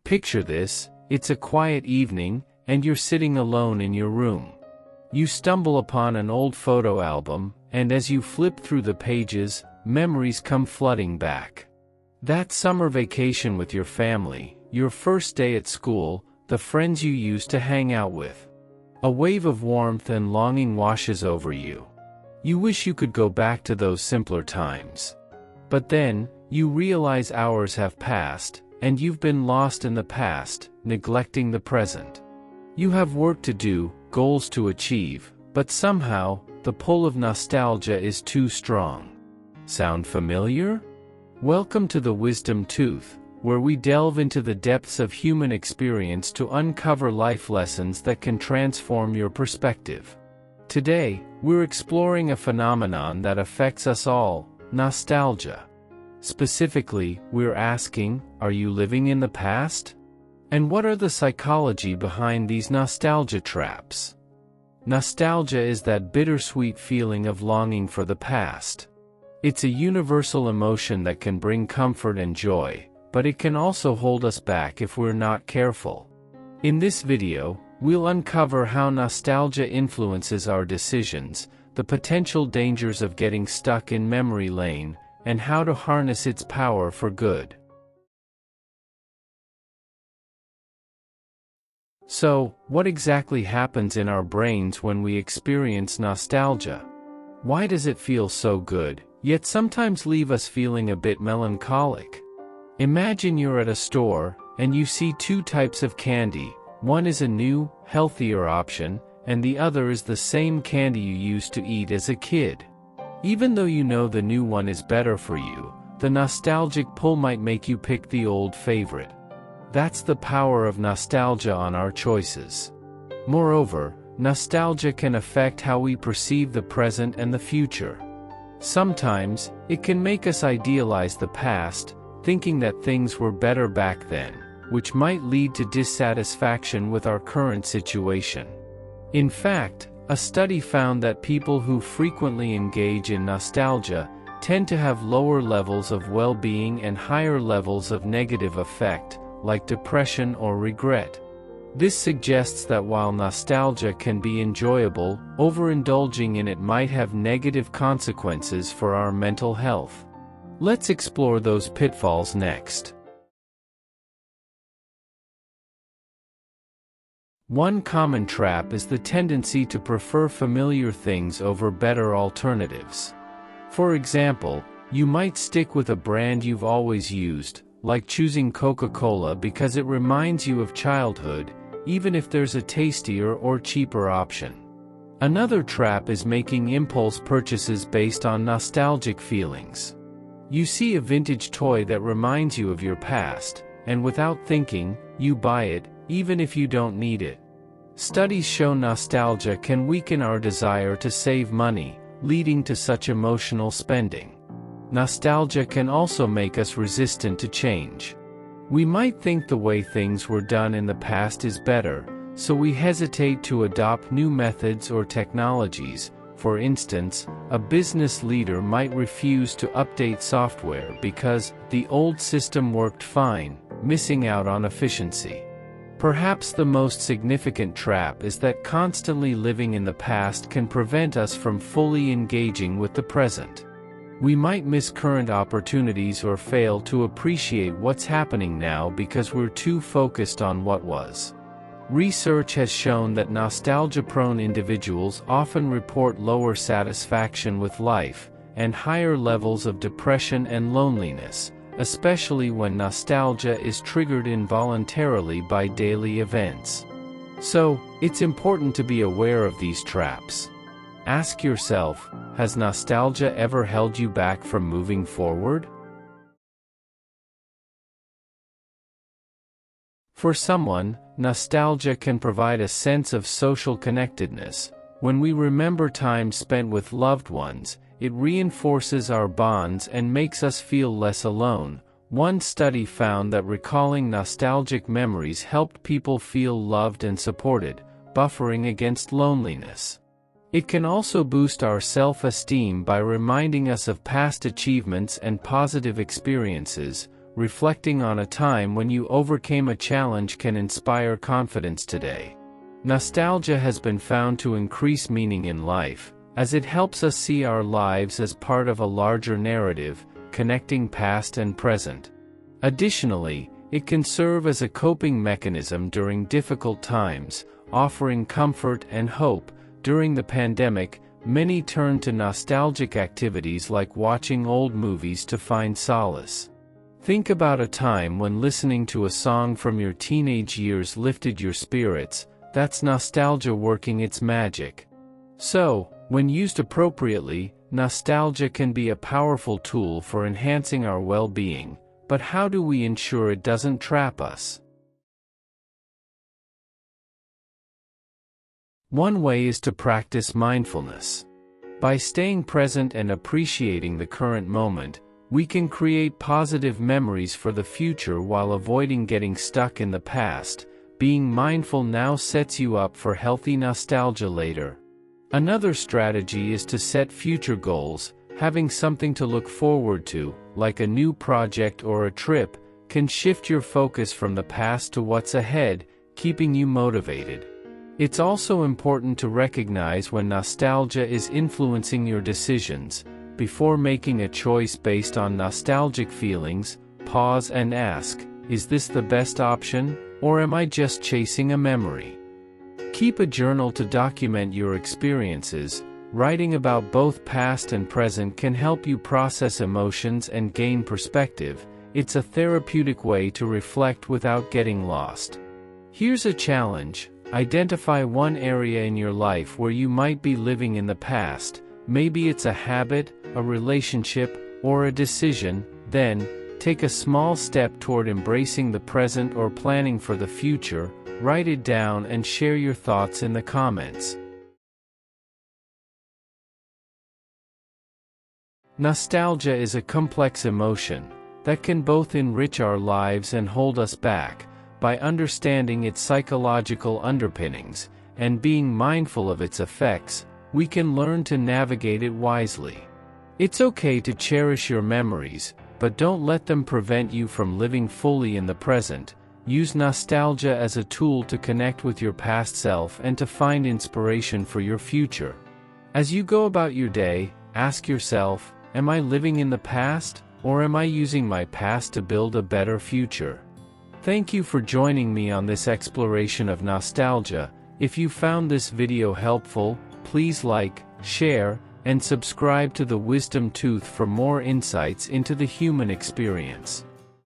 Picture this: it's a quiet evening, and you're sitting alone in your room. You stumble upon an old photo album, and as you flip through the pages, memories come flooding back. That summer vacation with your family, your first day at school, the friends you used to hang out with. A wave of warmth and longing washes over you. You wish you could go back to those simpler times. But then, you realize hours have passed, and you've been lost in the past, neglecting the present. You have work to do, goals to achieve, but somehow, the pull of nostalgia is too strong. Sound familiar? Welcome to the Wisdom Tooth, where we delve into the depths of human experience to uncover life lessons that can transform your perspective. Today, we're exploring a phenomenon that affects us all: nostalgia. Specifically, we're asking, are you living in the past? And what are the psychology behind these nostalgia traps? Nostalgia is that bittersweet feeling of longing for the past. It's a universal emotion that can bring comfort and joy, but it can also hold us back if we're not careful. In this video, we'll uncover how nostalgia influences our decisions, the potential dangers of getting stuck in memory lane, and how to harness its power for good. So, what exactly happens in our brains when we experience nostalgia? Why does it feel so good, yet sometimes leave us feeling a bit melancholic? Imagine you're at a store, and you see two types of candy. One is a new, healthier option, and the other is the same candy you used to eat as a kid. Even though you know the new one is better for you, the nostalgic pull might make you pick the old favorite. That's the power of nostalgia on our choices. Moreover, nostalgia can affect how we perceive the present and the future. Sometimes, it can make us idealize the past, thinking that things were better back then, which might lead to dissatisfaction with our current situation. In fact, a study found that people who frequently engage in nostalgia tend to have lower levels of well-being and higher levels of negative affect, like depression or regret. This suggests that while nostalgia can be enjoyable, overindulging in it might have negative consequences for our mental health. Let's explore those pitfalls next. One common trap is the tendency to prefer familiar things over better alternatives. For example, you might stick with a brand you've always used, like choosing Coca-Cola because it reminds you of childhood, even if there's a tastier or cheaper option. Another trap is making impulse purchases based on nostalgic feelings. You see a vintage toy that reminds you of your past, and without thinking, you buy it, even if you don't need it. Studies show nostalgia can weaken our desire to save money, leading to such emotional spending. Nostalgia can also make us resistant to change. We might think the way things were done in the past is better, so we hesitate to adopt new methods or technologies. For instance, a business leader might refuse to update software because the old system worked fine, missing out on efficiency. Perhaps the most significant trap is that constantly living in the past can prevent us from fully engaging with the present. We might miss current opportunities or fail to appreciate what's happening now because we're too focused on what was. Research has shown that nostalgia-prone individuals often report lower satisfaction with life, and higher levels of depression and loneliness, especially when nostalgia is triggered involuntarily by daily events. So, it's important to be aware of these traps. Ask yourself, has nostalgia ever held you back from moving forward? For someone, nostalgia can provide a sense of social connectedness. When we remember time spent with loved ones, it reinforces our bonds and makes us feel less alone. One study found that recalling nostalgic memories helped people feel loved and supported, buffering against loneliness. It can also boost our self-esteem by reminding us of past achievements and positive experiences, reflecting on a time when you overcame a challenge can inspire confidence today. Nostalgia has been found to increase meaning in life, as it helps us see our lives as part of a larger narrative, connecting past and present. Additionally, it can serve as a coping mechanism during difficult times, offering comfort and hope. During the pandemic, many turned to nostalgic activities like watching old movies to find solace. Think about a time when listening to a song from your teenage years lifted your spirits. That's nostalgia working its magic. So, when used appropriately, nostalgia can be a powerful tool for enhancing our well-being, but how do we ensure it doesn't trap us? One way is to practice mindfulness. By staying present and appreciating the current moment, we can create positive memories for the future while avoiding getting stuck in the past. Being mindful now sets you up for healthy nostalgia later. Another strategy is to set future goals. Having something to look forward to, like a new project or a trip, can shift your focus from the past to what's ahead, keeping you motivated. It's also important to recognize when nostalgia is influencing your decisions. Before making a choice based on nostalgic feelings, pause and ask, is this the best option, or am I just chasing a memory? Keep a journal to document your experiences. Writing about both past and present can help you process emotions and gain perspective. It's a therapeutic way to reflect without getting lost. Here's a challenge. Identify one area in your life where you might be living in the past. Maybe it's a habit, a relationship, or a decision. Then, take a small step toward embracing the present or planning for the future. Write it down and share your thoughts in the comments. Nostalgia is a complex emotion that can both enrich our lives and hold us back. By understanding its psychological underpinnings and being mindful of its effects, we can learn to navigate it wisely. It's okay to cherish your memories, but don't let them prevent you from living fully in the present. Use nostalgia as a tool to connect with your past self and to find inspiration for your future. As you go about your day, ask yourself, am I living in the past, or am I using my past to build a better future? Thank you for joining me on this exploration of nostalgia. If you found this video helpful, please like, share, and subscribe to the Wisdom Tooth for more insights into the human experience.